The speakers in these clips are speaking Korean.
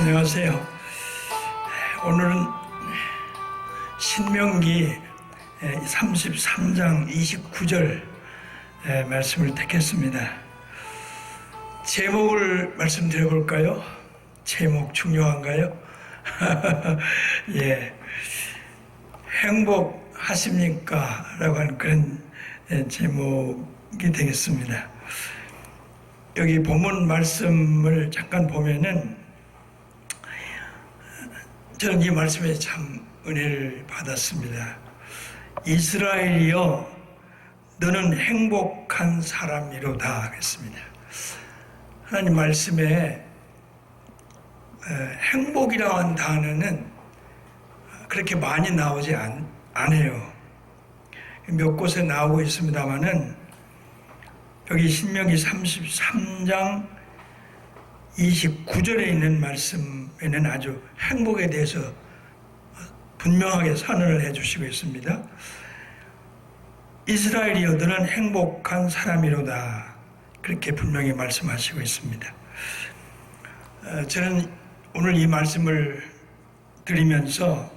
안녕하세요. 오늘은 신명기 33장 29절 말씀을 택했습니다. 제목을 말씀드려 볼까요? 제목 중요한가요? 예, 행복하십니까? 라고 하는 그런 제목이 되겠습니다. 여기 본문 말씀을 잠깐 보면은 저는 이 말씀에 참 은혜를 받았습니다. 이스라엘이여 너는 행복한 사람이로다 하겠습니다. 하나님 말씀에 행복이라고 하는 단어는 그렇게 많이 나오지 않아요. 몇 곳에 나오고 있습니다마는 여기 신명기 33장 29절에 있는 말씀에는 아주 행복에 대해서 분명하게 선언을 해주시고 있습니다. 이스라엘이여 너는 행복한 사람이로다, 그렇게 분명히 말씀하시고 있습니다. 저는 오늘 이 말씀을 드리면서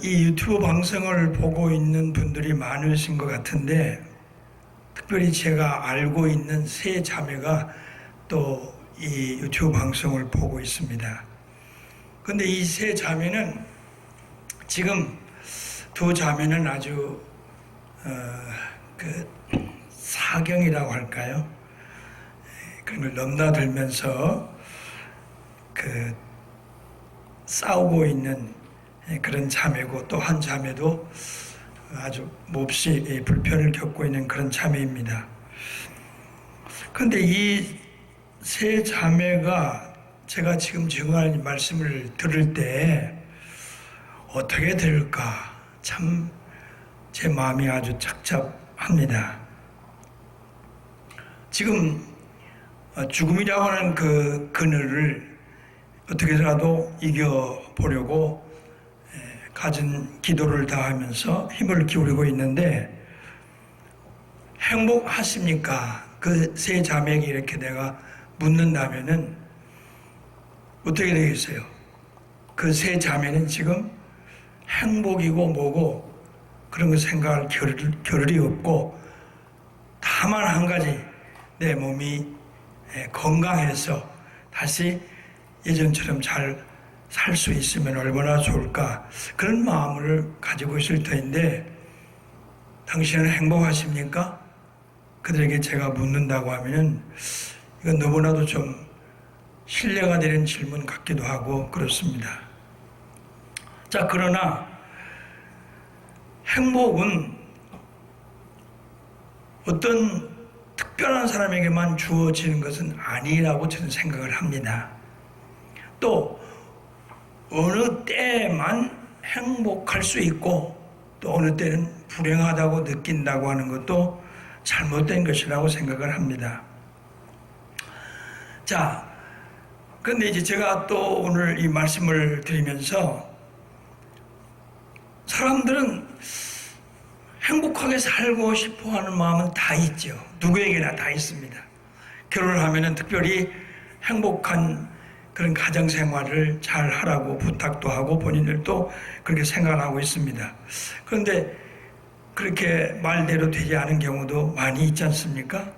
이 유튜브 방송을 보고 있는 분들이 많으신 것 같은데, 특별히 제가 알고 있는 세 자매가 또 이 유튜브 방송을 보고 있습니다. 그런데 이 세 자매는 지금 두 자매는 아주 사경이라고 할까요? 그런 걸 넘나들면서 싸우고 있는 그런 자매고, 또 한 자매도 아주 몹시 불편을 겪고 있는 그런 자매입니다. 그런데 이 세 자매가 제가 지금 증언하는 말씀을 들을 때 어떻게 들을까 참 제 마음이 아주 착잡합니다. 지금 죽음이라고 하는 그 그늘을 어떻게라도 이겨보려고 가진 기도를 다하면서 힘을 기울이고 있는데, 행복하십니까? 그 세 자매에게 이렇게 내가 묻는다면은 어떻게 되겠어요? 그 세 자매는 지금 행복이고 뭐고 그런 거 생각할 겨를이 없고, 다만 한 가지, 내 몸이 건강해서 다시 예전처럼 잘 살 수 있으면 얼마나 좋을까, 그런 마음을 가지고 있을 터인데, 당신은 행복하십니까? 그들에게 제가 묻는다고 하면 이건 너무나도 좀 신뢰가 되는 질문 같기도 하고 그렇습니다. 자, 그러나 행복은 어떤 특별한 사람에게만 주어지는 것은 아니라고 저는 생각을 합니다. 또 어느 때만 행복할 수 있고, 또 어느 때는 불행하다고 느낀다고 하는 것도 잘못된 것이라고 생각을 합니다. 자, 그런데 이제 제가 또 오늘 이 말씀을 드리면서, 사람들은 행복하게 살고 싶어 하는 마음은 다 있죠. 누구에게나 다 있습니다. 결혼을 하면은 특별히 행복한 그런 가정 생활을 잘 하라고 부탁도 하고 본인들도 그렇게 생각하고 있습니다. 그런데 그렇게 말대로 되지 않은 경우도 많이 있지 않습니까?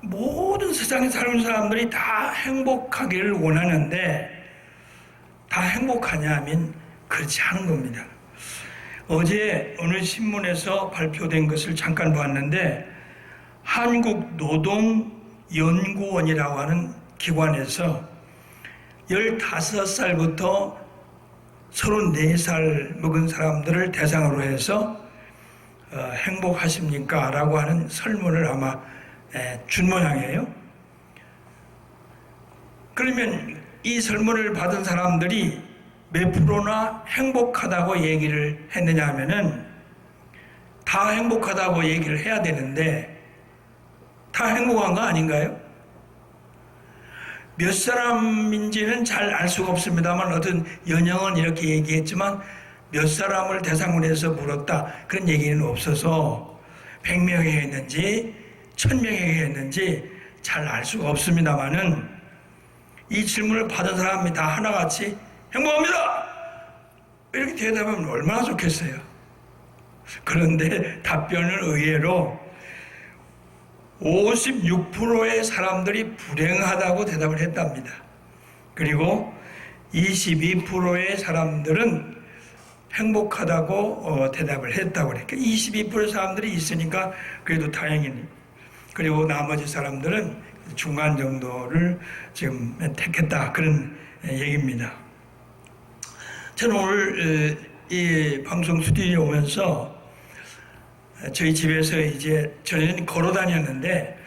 모든 세상에 사는 사람들이 다 행복하기를 원하는데, 다 행복하냐 하면 그렇지 않은 겁니다. 어제 어느 신문에서 발표된 것을 잠깐 봤는데, 한국노동연구원이라고 하는 기관에서 15살부터 34살 먹은 사람들을 대상으로 해서 행복하십니까? 라고 하는 설문을 아마 준 모양이에요. 그러면 이 설문을 받은 사람들이 몇 프로나 행복하다고 얘기를 했느냐 하면은 다 행복하다고 얘기를 해야 되는데, 다 행복한 거 아닌가요? 몇 사람인지는 잘 알 수가 없습니다만, 어떤 연영은 이렇게 얘기했지만 몇 사람을 대상으로 해서 물었다, 그런 얘기는 없어서 100명에게 했는지 1000명에게 했는지 잘 알 수가 없습니다만은 이 질문을 받은 사람이 다 하나같이 행복합니다! 이렇게 대답하면 얼마나 좋겠어요. 그런데 답변은 의외로 56%의 사람들이 불행하다고 대답을 했답니다. 그리고 22%의 사람들은 행복하다고 대답을 했다고 그래요. 22%의 사람들이 있으니까 그래도 다행이니. 그리고 나머지 사람들은 중간 정도를 지금 택했다. 그런 얘기입니다. 저는 오늘 이 방송 스튜디오에 오면서 저희 집에서 이제 저는 걸어 다녔는데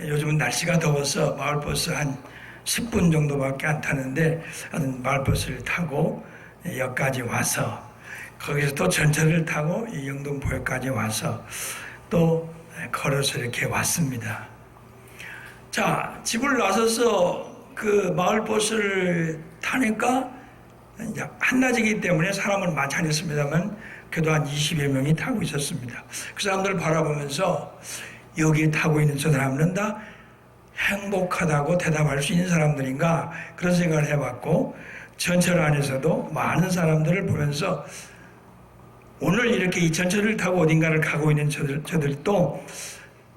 요즘은 날씨가 더워서 마을버스 한 10분 정도밖에 안 타는데 마을버스를 타고 역까지 와서 거기서 또 전철을 타고 이 영등포역까지 와서 또 걸어서 이렇게 왔습니다. 자, 집을 나서서 그 마을버스를 타니까 한낮이기 때문에 사람은 많지 않았습니다만 그래도 한 20여 명이 타고 있었습니다. 그 사람들을 바라보면서 여기에 타고 있는 저 사람은 다 행복하다고 대답할 수 있는 사람들인가 그런 생각을 해봤고 전철 안에서도 많은 사람들을 보면서 오늘 이렇게 이 전철을 타고 어딘가를 가고 있는 저들도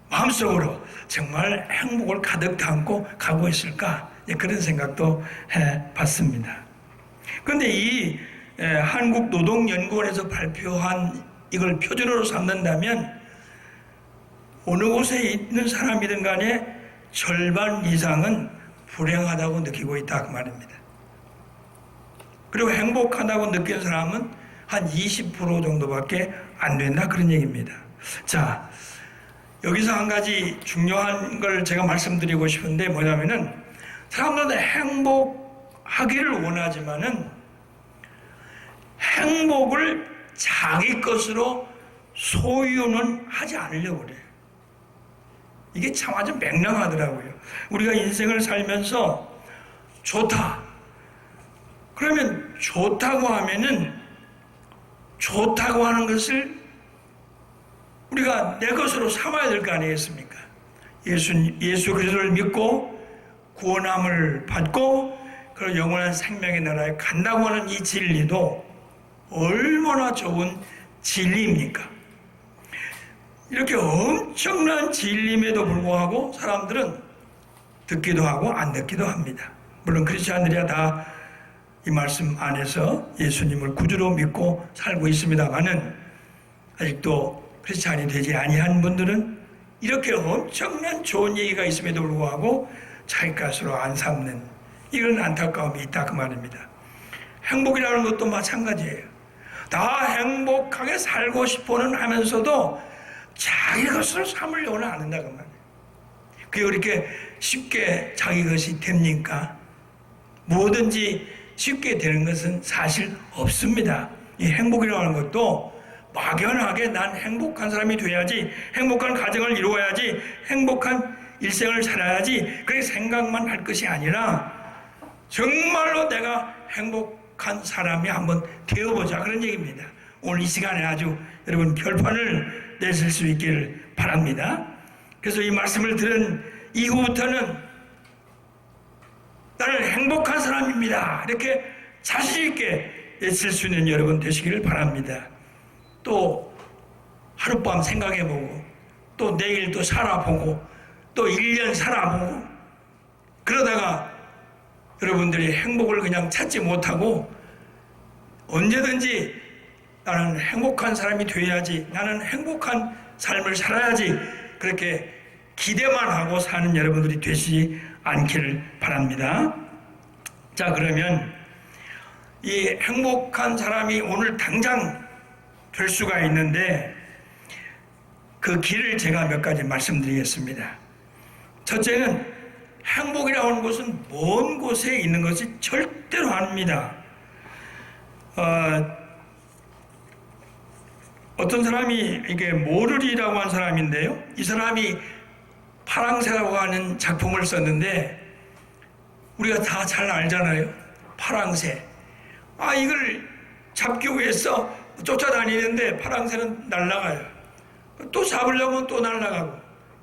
마음속으로 정말 행복을 가득 담고 가고 있을까 그런 생각도 해봤습니다. 그런데 이 한국노동연구원에서 발표한 이걸 표준으로 삼는다면 어느 곳에 있는 사람이든 간에 절반 이상은 불행하다고 느끼고 있다 그 말입니다. 그리고 행복하다고 느끼는 사람은 한 20% 정도밖에 안 된다 그런 얘기입니다. 자, 여기서 한 가지 중요한 걸 제가 말씀드리고 싶은데 뭐냐면은 사람들은 행복하기를 원하지만은 행복을 자기 것으로 소유는 하지 않으려고 그래요. 이게 참 아주 맹랑하더라고요. 우리가 인생을 살면서 좋다. 그러면 좋다고 하면은 좋다고 하는 것을 우리가 내 것으로 삼아야 될 거 아니겠습니까? 예수 그리스도를 믿고 구원함을 받고 그리고 영원한 생명의 나라에 간다고 하는 이 진리도 얼마나 좋은 진리입니까? 이렇게 엄청난 진리임에도 불구하고 사람들은 듣기도 하고 안 듣기도 합니다. 물론 크리스찬들이야 다 이 말씀 안에서 예수님을 구주로 믿고 살고 있습니다만은 아직도 크리스찬이 되지 아니한 분들은 이렇게 엄청난 좋은 얘기가 있음에도 불구하고 자기 것으로 안 삼는 이런 안타까움이 있다 그 말입니다. 행복이라는 것도 마찬가지예요. 다 행복하게 살고 싶어는 하면서도 자기 것으로 삼으려고는 안 한다 그 말이에요. 그게 그렇게 쉽게 자기 것이 됩니까? 뭐든지 쉽게 되는 것은 사실 없습니다. 이 행복이라고 하는 것도 막연하게 난 행복한 사람이 돼야지, 행복한 가정을 이루어야지, 행복한 일생을 살아야지 그렇게 생각만 할 것이 아니라 정말로 내가 행복한 사람이 한번 되어보자 그런 얘기입니다. 오늘 이 시간에 아주 여러분 결판을 내실 수 있기를 바랍니다. 그래서 이 말씀을 들은 이후부터는 나는 행복한 사람입니다. 이렇게 자신 있게 외칠 수 있는 여러분 되시기를 바랍니다. 또 하룻밤 생각해보고 또 내일 또 살아보고 또 1년 살아보고 그러다가 여러분들이 행복을 그냥 찾지 못하고 언제든지 나는 행복한 사람이 되어야지, 나는 행복한 삶을 살아야지 그렇게 기대만 하고 사는 여러분들이 되시지 않기를 바랍니다. 자, 그러면 이 행복한 사람이 오늘 당장 될 수가 있는데 그 길을 제가 몇 가지 말씀드리겠습니다. 첫째는 행복이라고 하는 것은 먼 곳에 있는 것이 절대로 아닙니다. 어떤 사람이 이게 모르리라고 한 사람인데요. 이 사람이 파랑새라고 하는 작품을 썼는데 우리가 다 잘 알잖아요. 파랑새. 이걸 잡기 위해서 쫓아다니는데 파랑새는 날아가요. 또 잡으려면 또 날아가고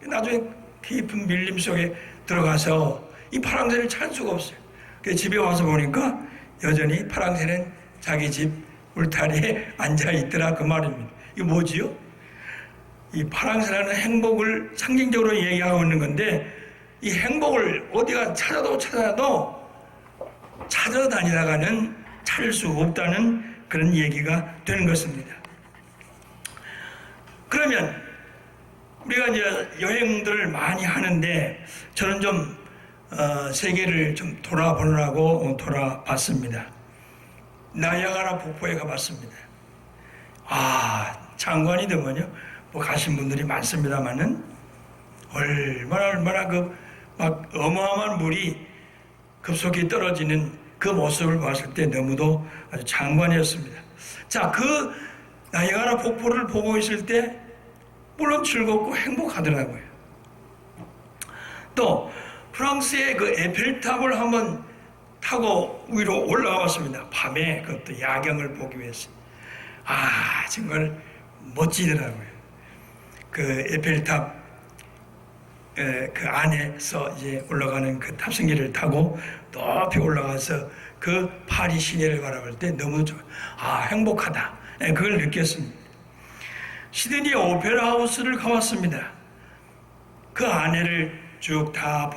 나중에 깊은 밀림 속에 들어가서 이 파랑새를 찾을 수가 없어요. 그래서 집에 와서 보니까 여전히 파랑새는 자기 집 울타리에 앉아 있더라 그 말입니다. 이게 뭐지요? 이 파랑새라는 행복을 상징적으로 얘기하고 있는 건데 이 행복을 어디가 찾아도 찾아다니다가는 찾을 수 없다는 그런 얘기가 되는 것입니다. 그러면 우리가 이제 여행들을 많이 하는데 저는 좀 세계를 좀 돌아보느라고 돌아봤습니다. 나이아가라 폭포에 가봤습니다. 장관이더만요. 뭐 가신 분들이 많습니다만은 얼마나 막 어마어마한 물이 급속히 떨어지는 그 모습을 봤을 때 너무도 아주 장관이었습니다. 자, 그 나이아가라 폭포를 보고 있을 때 물론 즐겁고 행복하더라고요. 또 프랑스의 그 에펠탑을 한번 타고 위로 올라가 봤습니다. 밤에 그것도 야경을 보기 위해서. 정말 멋지더라고요. 그 에펠탑 그 안에서 이제 올라가는 그 탑승기를 타고 높이 올라가서 그 파리 시내를 바라볼 때 너무 행복하다. 그걸 느꼈습니다. 시드니 오페라 하우스를 가봤습니다. 그 안에를 쭉 다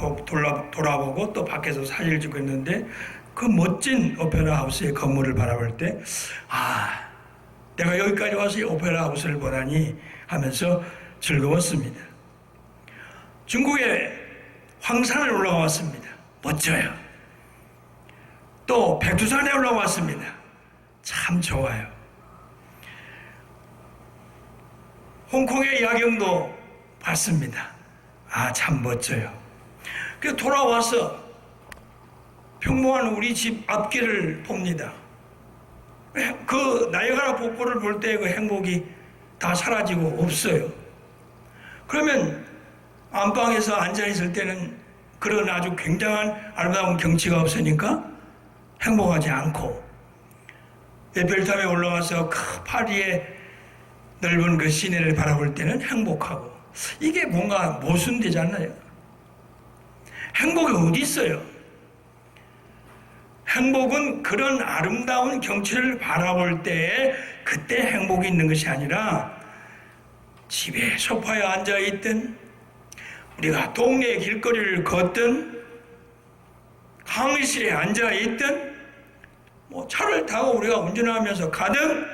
돌아보고 또 밖에서 사진을 찍고 있는데 그 멋진 오페라 하우스의 건물을 바라볼 때 내가 여기까지 와서 이 오페라 하우스를 보다니 하면서 즐거웠습니다. 중국의 황산을 올라왔습니다. 멋져요. 또 백두산에 올라왔습니다. 참 좋아요. 홍콩의 야경도 봤습니다. 참 멋져요. 그래서 돌아와서 평범한 우리 집 앞길을 봅니다. 그 나이아가라 폭포를 볼 때 그 행복이 다 사라지고 없어요. 그러면 안방에서 앉아있을 때는 그런 아주 굉장한 아름다운 경치가 없으니까 행복하지 않고 에펠탑에 올라가서 그 파리의 넓은 그 시내를 바라볼 때는 행복하고 이게 뭔가 모순되지 않나요? 행복이 어디 있어요? 행복은 그런 아름다운 경치를 바라볼 때 그때 행복이 있는 것이 아니라 집에 소파에 앉아있든 우리가 동네 길거리를 걷든 강의실에 앉아있든 차를 타고 우리가 운전하면서 가든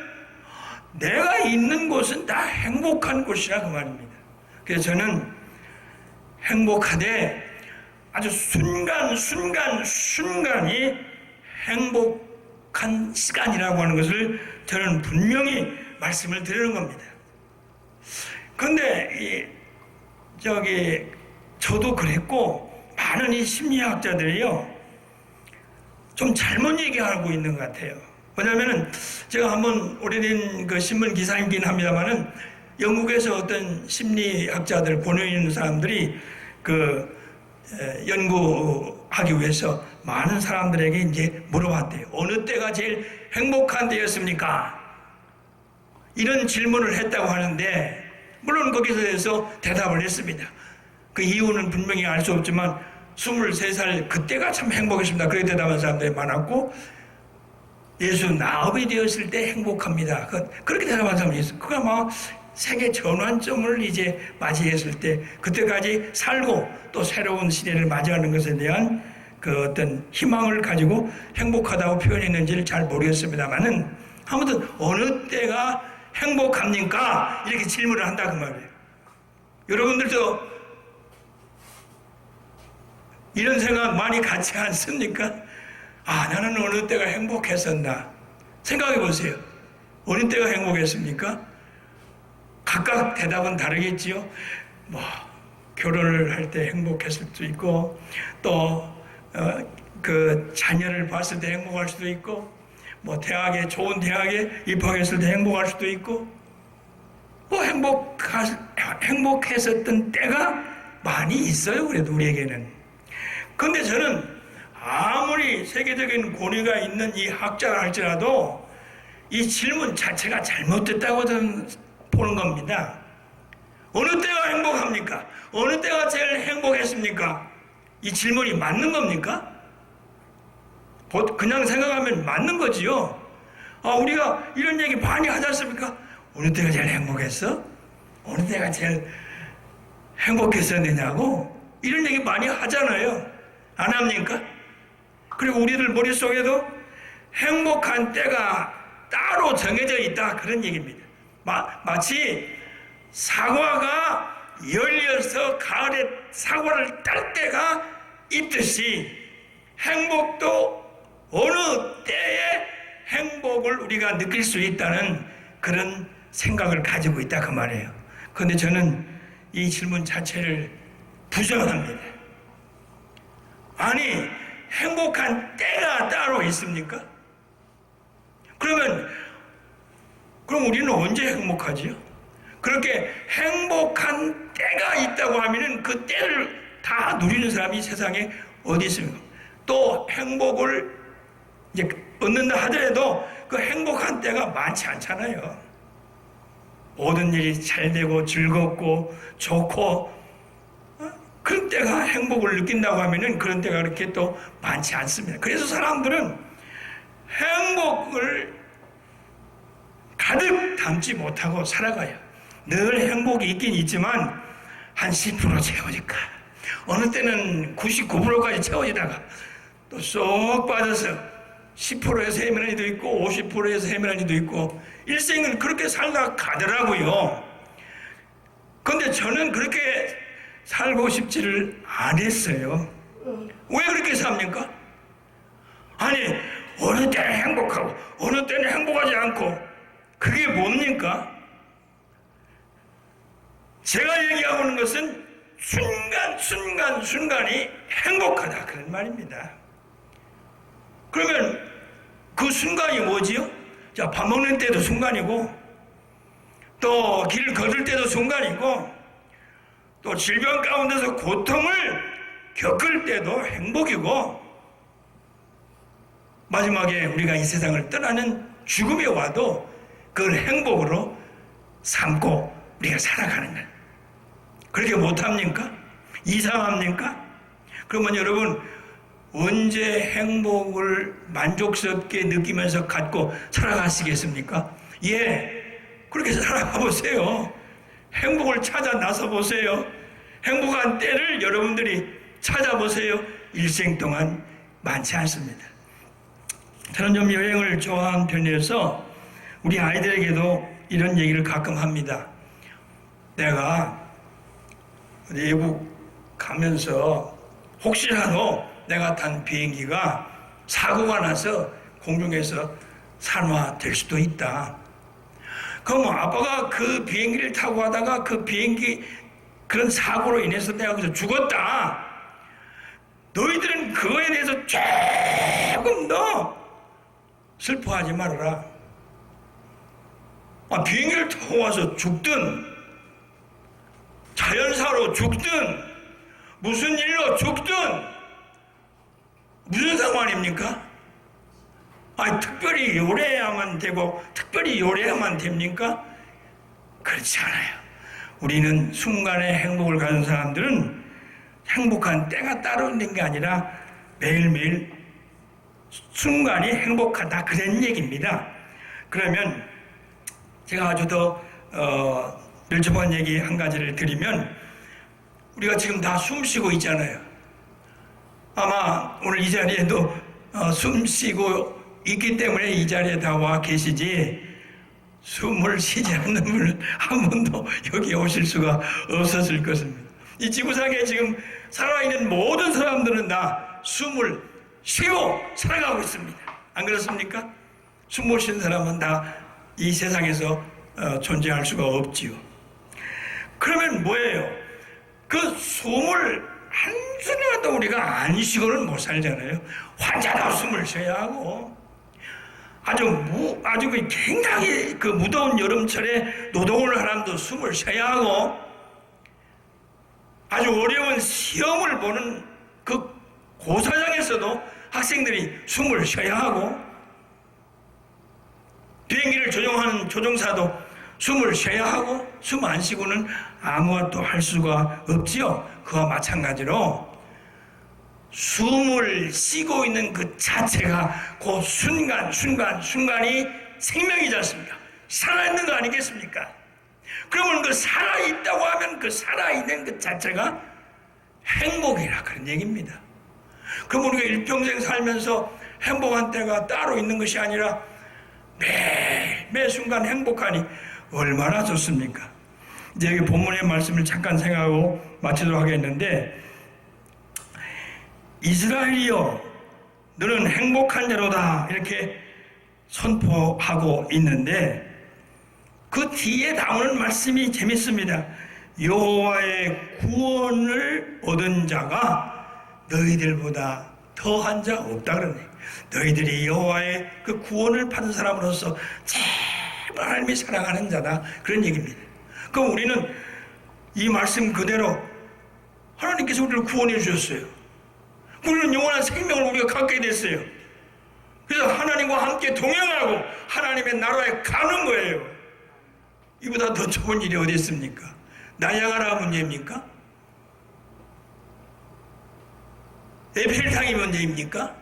내가 있는 곳은 다 행복한 곳이라 그 말입니다. 그래서 저는 행복하되 아주 순간이 행복한 시간이라고 하는 것을 저는 분명히 말씀을 드리는 겁니다. 그런데 저도 그랬고 많은 이 심리학자들이요 좀 잘못 얘기하고 있는 것 같아요. 왜냐하면은 제가 한번 오래된 그 신문 기사이긴 합니다만은 영국에서 어떤 심리학자들 권위 있는 사람들이 연구하기 위해서 많은 사람들에게 이제 물어봤대요. 어느 때가 제일 행복한 때였습니까? 이런 질문을 했다고 하는데 물론 거기서 대답을 했습니다. 그 이유는 분명히 알 수 없지만 23살 그때가 참 행복했습니다. 그렇게 대답한 사람들이 많았고 예수 나업이 되었을 때 행복합니다. 그렇게 대답한 사람이 있어요. 그가 막 세계 전환점을 이제 맞이했을 때 그때까지 살고 또 새로운 시대를 맞이하는 것에 대한 그 어떤 희망을 가지고 행복하다고 표현했는지를 잘 모르겠습니다만은 아무튼 어느 때가 행복합니까? 이렇게 질문을 한다 그 말이에요. 여러분들도 이런 생각 많이 갖지 않습니까? 나는 어느 때가 행복했었나? 생각해 보세요. 어느 때가 행복했습니까? 각각 대답은 다르겠지요. 결혼을 할 때 행복했을 수도 있고, 또 그 자녀를 봤을 때 행복할 수도 있고, 좋은 대학에 입학했을 때 행복할 수도 있고, 행복했었던 때가 많이 있어요. 그래도 우리에게는. 그런데 저는 아무리 세계적인 권위가 있는 이 학자가 할지라도 이 질문 자체가 잘못됐다고 저는 보는 겁니다. 어느 때가 행복합니까? 어느 때가 제일 행복했습니까? 이 질문이 맞는 겁니까? 그냥 생각하면 맞는 거지요. 우리가 이런 얘기 많이 하지 않습니까? 어느 때가 제일 행복했어? 어느 때가 제일 행복했었느냐고 이런 얘기 많이 하잖아요. 안 합니까? 그리고 우리들 머릿속에도 행복한 때가 따로 정해져 있다 그런 얘기입니다. 마치 사과가 열려서 가을에 사과를 딸 때가 있듯이 행복도 어느 때에 행복을 우리가 느낄 수 있다는 그런 생각을 가지고 있다 그 말이에요. 그런데 저는 이 질문 자체를 부정합니다. 아니, 행복한 때가 따로 있습니까? 그럼 우리는 언제 행복하지요? 그렇게 행복한 때가 있다고 하면은 그 때를 다 누리는 사람이 세상에 어디 있습니까? 또 행복을 이제 얻는다 하더라도 그 행복한 때가 많지 않잖아요. 모든 일이 잘 되고 즐겁고 좋고 그런 때가 행복을 느낀다고 하면은 그런 때가 그렇게 또 많지 않습니다. 그래서 사람들은 행복을 가득 담지 못하고 살아가요. 늘 행복이 있긴 있지만 한 10% 채워질까? 어느 때는 99%까지 채워지다가 또 쏙 빠져서 10%에서 헤매는 이도 있고 50%에서 헤매는 이도 있고 일생은 그렇게 살다 가더라고요. 그런데 저는 그렇게 살고 싶지를 않았어요. 왜 그렇게 삽니까? 아니, 어느 때는 행복하고 어느 때는 행복하지 않고 그게 뭡니까? 제가 얘기하고 있는 것은 순간순간이 행복하다 그런 말입니다. 그러면 그 순간이 뭐지요? 자, 밥 먹는 때도 순간이고 또 길 걸을 때도 순간이고 또 질병 가운데서 고통을 겪을 때도 행복이고 마지막에 우리가 이 세상을 떠나는 죽음이 와도 그걸 행복으로 삼고 우리가 살아가는 거예요. 그렇게 못합니까? 이상합니까? 그러면 여러분 언제 행복을 만족스럽게 느끼면서 갖고 살아가시겠습니까? 예, 그렇게 살아가 보세요. 행복을 찾아 나서 보세요. 행복한 때를 여러분들이 찾아보세요. 일생 동안 많지 않습니다. 저는 좀 여행을 좋아하는 편이어서 우리 아이들에게도 이런 얘기를 가끔 합니다. 내가 외국 가면서 혹시라도 내가 탄 비행기가 사고가 나서 공중에서 산화될 수도 있다. 그럼 아빠가 그 비행기를 타고 가다가 그 비행기 그런 사고로 인해서 내가 그래서 죽었다. 너희들은 그거에 대해서 조금 더 슬퍼하지 말아라. 비행기를 타고 와서 죽든 자연사로 죽든 무슨 일로 죽든 무슨 상관입니까? 특별히 요래야만 되고 특별히 요래야만 됩니까? 그렇지 않아요. 우리는 순간의 행복을 가진 사람들은 행복한 때가 따로 있는 게 아니라 매일매일 순간이 행복하다 그런 얘기입니다. 그러면 제가 아주 더 밀접한 얘기 한 가지를 드리면 우리가 지금 다 숨 쉬고 있잖아요. 아마 오늘 이 자리에도 숨 쉬고 있기 때문에 이 자리에 다 와 계시지 숨을 쉬지 않는 분은 한 번도 여기 오실 수가 없었을 것입니다. 이 지구상에 지금 살아있는 모든 사람들은 다 숨을 쉬고 살아가고 있습니다. 안 그렇습니까? 숨 못 쉬는 사람은 다 이 세상에서 존재할 수가 없지요. 그러면 뭐예요? 그 숨을 한순간도 우리가 안 쉬고는 못 살잖아요. 환자도 숨을 쉬어야 하고 아주 굉장히 그 무더운 여름철에 노동을 하는 사람도 숨을 쉬어야 하고 아주 어려운 시험을 보는 그 고사장에서도 학생들이 숨을 쉬어야 하고 비행기를 조종하는 조종사도 숨을 쉬어야 하고 숨 안 쉬고는 아무것도 할 수가 없지요. 그와 마찬가지로 숨을 쉬고 있는 그 자체가 그 순간이 생명이지 않습니까? 살아있는 거 아니겠습니까? 그러면 그 살아있다고 하면 그 살아있는 그 자체가 행복이라 그런 얘기입니다. 그럼 우리가 일평생 살면서 행복한 때가 따로 있는 것이 아니라 매 순간 행복하니 얼마나 좋습니까? 이제 여기 본문의 말씀을 잠깐 생각하고 마치도록 하겠는데, 이스라엘이여 너는 행복한 자로다 이렇게 선포하고 있는데, 그 뒤에 나오는 말씀이 재밌습니다. 여호와의 구원을 얻은 자가 너희들보다 더한 자 없다 그러네. 너희들이 여호와의 그 구원을 받은 사람으로서 정말 하나님이 사랑하는 자다 그런 얘기입니다. 그럼 우리는 이 말씀 그대로 하나님께서 우리를 구원해 주셨어요. 우리는 영원한 생명을 우리가 갖게 됐어요. 그래서 하나님과 함께 동행하고 하나님의 나라에 가는 거예요. 이보다 더 좋은 일이 어디 있습니까? 나야가라 문제입니까? 에펠탑이 문제입니까?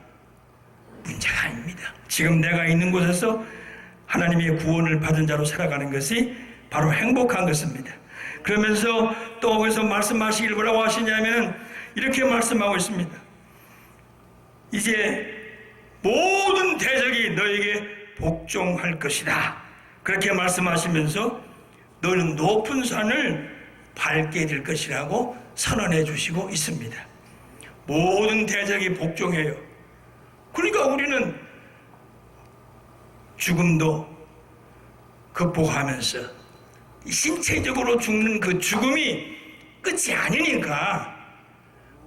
문제가 아닙니다. 지금 내가 있는 곳에서 하나님의 구원을 받은 자로 살아가는 것이 바로 행복한 것입니다. 그러면서 또 거기서 말씀하시길 뭐라고 하시냐면 이렇게 말씀하고 있습니다. 이제 모든 대적이 너에게 복종할 것이다. 그렇게 말씀하시면서 너는 높은 산을 밟게 될 것이라고 선언해 주시고 있습니다. 모든 대적이 복종해요. 그러니까 우리는 죽음도 극복하면서 신체적으로 죽는 그 죽음이 끝이 아니니까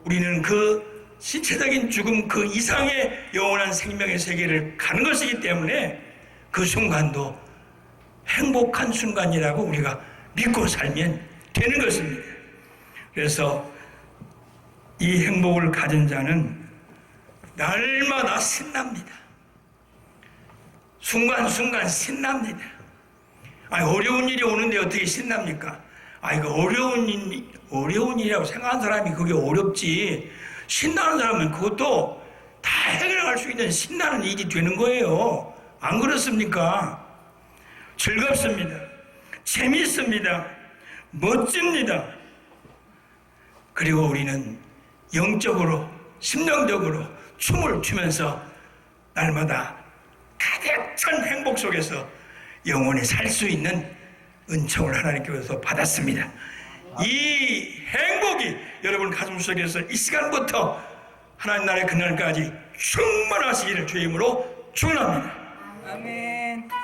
우리는 그 신체적인 죽음 그 이상의 영원한 생명의 세계를 가는 것이기 때문에 그 순간도 행복한 순간이라고 우리가 믿고 살면 되는 것입니다. 그래서 이 행복을 가진 자는 날마다 신납니다. 순간순간 신납니다. 어려운 일이 오는데 어떻게 신납니까? 이거 어려운 일이라고 생각하는 사람이 그게 어렵지. 신나는 사람은 그것도 다 해결할 수 있는 신나는 일이 되는 거예요. 안 그렇습니까? 즐겁습니다. 재미있습니다. 멋집니다. 그리고 우리는 영적으로, 심령적으로 춤을 추면서 날마다 가득 찬 행복 속에서 영원히 살 수 있는 은총을 하나님께서 받았습니다. 이 행복이 여러분 가슴 속에서 이 시간부터 하나님 나라의 그날까지 충만하시기를 주의 이름으로 축원합니다. 아멘.